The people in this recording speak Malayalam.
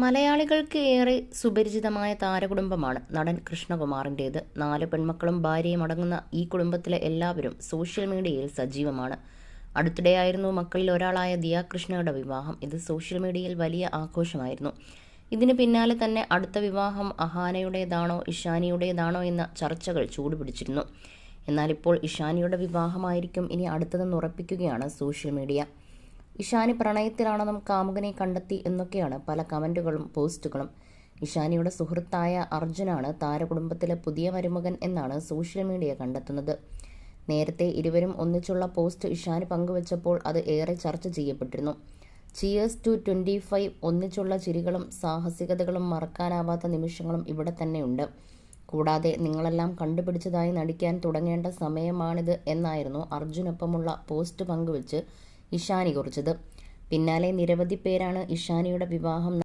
മലയാളികൾക്ക് ഏറെ സുപരിചിതമായ താരകുടുംബമാണ് നടൻ കൃഷ്ണകുമാറിൻ്റേത്. 4 പെൺമക്കളും ഭാര്യയും അടങ്ങുന്ന ഈ കുടുംബത്തിലെ എല്ലാവരും സോഷ്യൽ മീഡിയയിൽ സജീവമാണ്. അടുത്തിടെയായിരുന്നു മക്കളിൽ ഒരാളായ ദിയ കൃഷ്ണയുടെ വിവാഹം. ഇത് സോഷ്യൽ മീഡിയയിൽ വലിയ ആഘോഷമായിരുന്നു. ഇതിന് പിന്നാലെ തന്നെ അടുത്ത വിവാഹം അഹാനയുടേതാണോ ഇഷാനിയുടേതാണോ എന്ന ചർച്ചകൾ ചൂടുപിടിച്ചിരുന്നു. എന്നാൽ ഇപ്പോൾ ഇഷാനിയുടെ വിവാഹമായിരിക്കും ഇനി അടുത്തതെന്ന് ഉറപ്പിക്കുകയാണ് സോഷ്യൽ മീഡിയ. ഇഷാനി പ്രണയത്തിലാണെന്നും കാമുകനെ കണ്ടെത്തി എന്നൊക്കെയാണ് പല കമൻറ്റുകളും പോസ്റ്റുകളും. ഇഷാനിയുടെ സുഹൃത്തായ അർജുനാണ് താരകുടുംബത്തിലെ പുതിയ മരുമകൻ എന്നാണ് സോഷ്യൽ മീഡിയ കണ്ടെത്തുന്നത്. നേരത്തെ ഇരുവരും ഒന്നിച്ചുള്ള പോസ്റ്റ് ഇഷാനി പങ്കുവച്ചപ്പോൾ അത് ഏറെ ചർച്ച ചെയ്യപ്പെട്ടിരുന്നു. ചിയേഴ്സ് ടു 25 ഒന്നിച്ചുള്ള ചിരികളും സാഹസികതകളും മറക്കാനാവാത്ത നിമിഷങ്ങളും ഇവിടെ തന്നെയുണ്ട്. കൂടാതെ നിങ്ങളെല്ലാം കണ്ടുപിടിച്ചതായി നടിക്കാൻ തുടങ്ങേണ്ട സമയമാണിത് എന്നായിരുന്നു അർജുനൊപ്പമുള്ള പോസ്റ്റ് പങ്കുവച്ച് ഇഷാനി കുറിച്ചത്. പിന്നാലെ നിരവധി പേരാണ് ഇഷാനിയുടെ വിവാഹം